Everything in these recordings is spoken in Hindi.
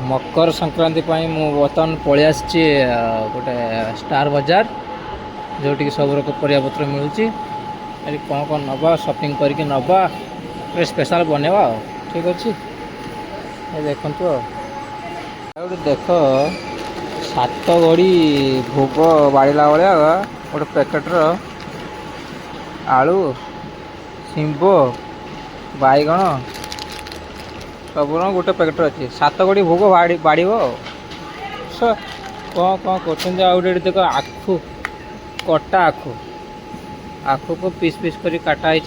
मकर संक्रांति बर्तमान पलि आसी गोटे स्टार बाजार जोटि सब रोक परियापत्र मिलूँ कौन कौन नवा शॉपिंग करके नवा स्पेशल बनवा ठीक अच्छे देखु गोटे देख सात गड़ी भोग बाड़ला भाया गोटे पैकेटर आलू शिंब बैगण सब गोटे पैकेट अच्छे सात गड़ी भोग बाड़ कौन कौन कर देख आखु कटा आखु आखु को पीस पीस कर काटाई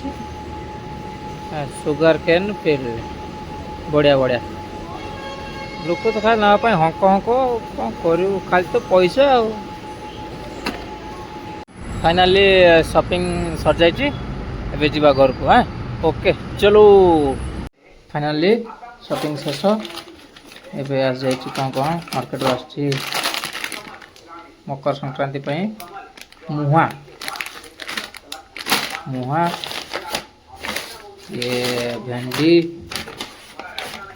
सुगर कैन फिर बढ़िया बढ़िया लोक तो खाली नापी हंक हंक कौन करूँ खाली तो पैसा आ फाइनाली शॉपिंग सर जाइए जा घर को हाँ ओके चलो फाइनाली शॉपिंग शेष एवं आस जा कौन कौन मार्केट आसी मकर संक्रांति मुहा मुहा ये भेंडी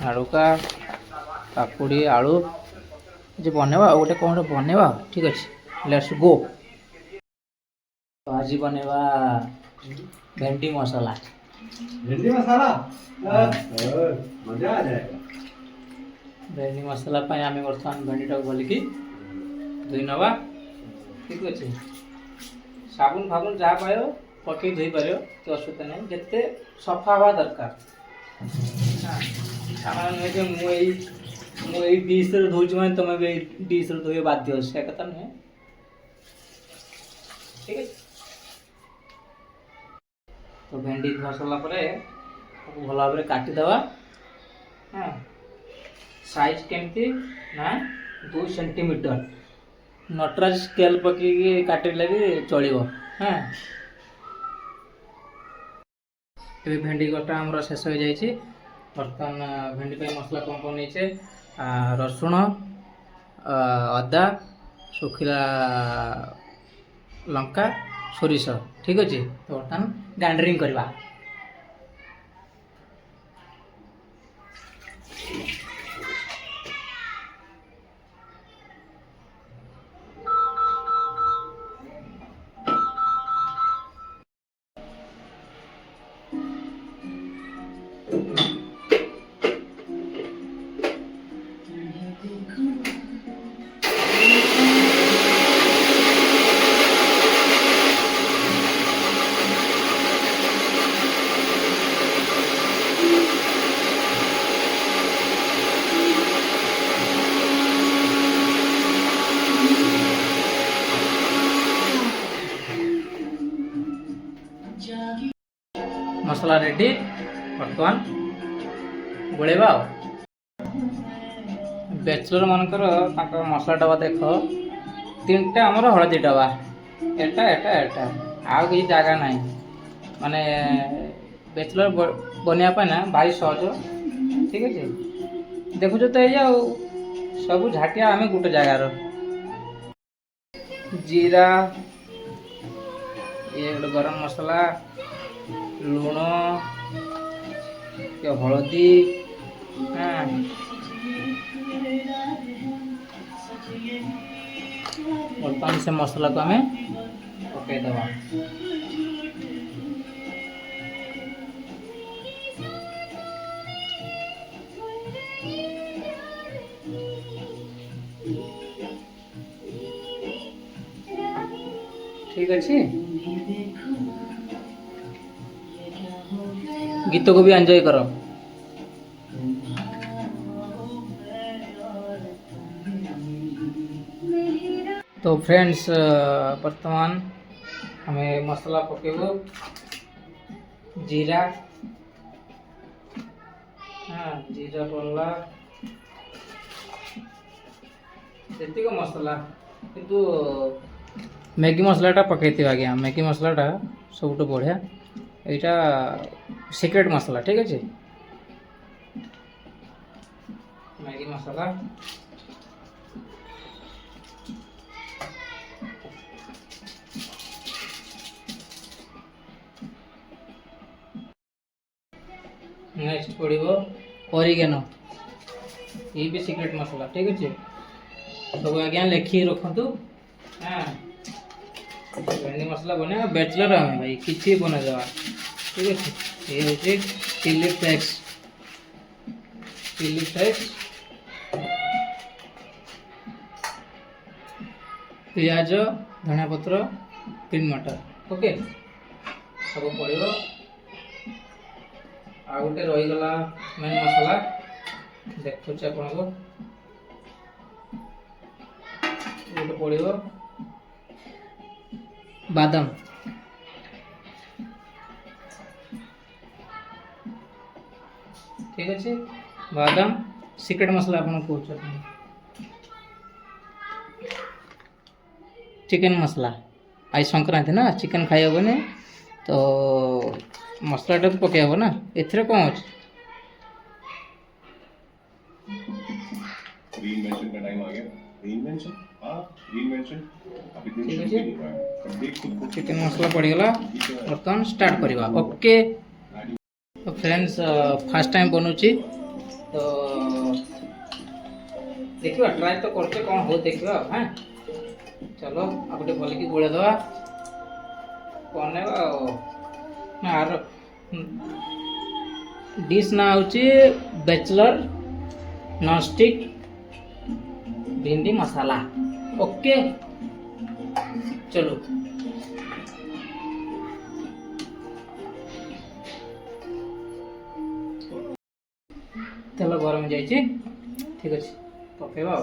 आड़ुका काकुड़ी आलू जो बनवा गोटे कौन गोटे बनवा ठीक अच्छे लेट्स गो तो आज बनवा भेंडी मसाला मजा आ जाएगा। भेंडी मसाला आम बर्तमान भेंडी टाक भलिकी धोई नवा ठीक अच्छे साबुन फाबुन जहाँ पार पकई धोई पार तो असुविधा नहीं जिते सफा हवा दरकार मुझे डिश धोच मैंने तुम भी डिश धोए बाध्य से कथा नुहे ठीक है तो भेंडी धोआ सरला भल भाव काटिदेवा हाँ साइज केमती ना 2 सेंटीमीटर नटराज स्केल पकईकि काटिले भी चलो हाँ ये भेंडी कटा आम शेष हो जाए बर्तमान भेंडी पे मसला कौन कौन नहीं रसुण अदा सुखिला लंका सोरिष ठीक अच्छे तो बर्तमान ग्राइंडरिंग करवा मसला रेडी बर्तमान गोलेबा बैचलर मानकर मसला डबा देख 3टा आमर हलदी डबा एटा एटा एटा आउ किसी जगह ना माने बैचलर बनवाई ना भारी सहज ठीक है देखुच तो ये सब झाटिया आम गोटे जगार जीरा ये गोटे गरम मसला लुण हलदी हाँ बर्तमान से मसला को आम पकईदवा ठीक अच्छे गीत को भी एंजॉय करो तो फ्रेंड्स वर्तमान हमें मसला पकेबो जीरा हाँ जीरा पड़ला जी मसला किंतु मैगी मसलाटा पकई आज्ञा मैगी मसलाटा सब बढ़िया यहाँ सीक्रेट मसला ठीक अच्छे मैगी मसला नेक्स्ट पड़ो ऑरिगेनो ये भी सीक्रेट मसला ठीक अच्छे सब आज्ञा लिखी रखु हाँ भेंडी मसला बने बैचलर हमें भाई किसी बना देवा ठीक अच्छे ये हूँ चिली फ्लेक्स पियाज धनिया पत्र ग्रीन मटर ओके सब पड़ो आ गोटे रहीगला मेन मसला देखुचे आपन को गोटे पड़ो बादाम ठीक अच्छे बादाम सीक्रेट मसला आपन कहूँ चिकन मसला आज संक्रांति ना चिकन खाई हेबनी तो मसलाटा तो पकई हे ना एथरे कौन अच्छे रीइन्वेंशन का टाइम आ गया रीइन्वेंशन हाँ रीइन्वेंशन अब इतनी ठीक शुरू है। भी नहीं हुआ है अब देख खुद को चिकन मसला पड़गला बर्तमान स्टार्ट करवा ओके तो फ्रेंड्स फर्स्ट टाइम बनूची तो देखिए ट्राई तो करते कौन हो देखिए हाँ चलो आप गोटे भल की गोले दवा कौन ना आर डिश ना हूँ बैचलर नॉनस्टिक भिंडी मसाला ओके चलो तेल गरम जाइए ठीक अच्छे पकेबा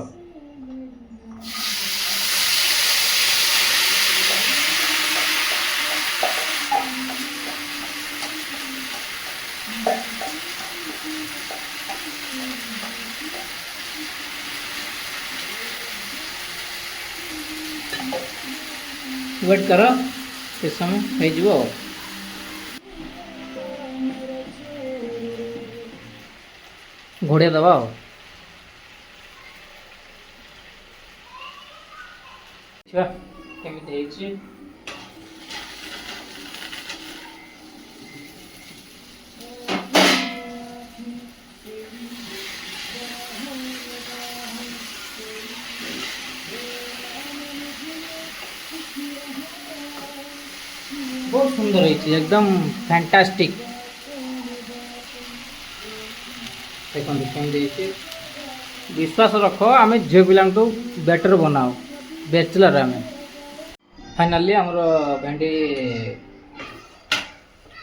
वेट कर से समय हो घोड़िया दबा केमिति ହେଇଛି बहुत सुंदर है एकदम फैंटास्टिक देखते विश्वास रख आम झील पिला बेटर बनाओ बैचलर आम फाइनाली आमर भेंडी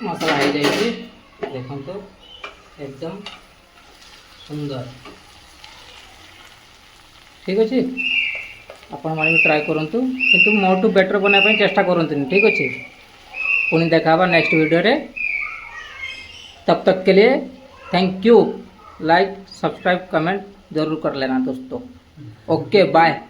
मसला हो जाए देखो एकदम सुंदर ठीक अच्छे आपण मैंने ट्राए करूँ किंतु मोटू बेटर बनाने चेष्टा करते ठीक अच्छे पुणी देखा नेक्स्ट वीडियो रे तब तक के लिए thank you like subscribe comment जरूर कर लेना दोस्तों ओके बाय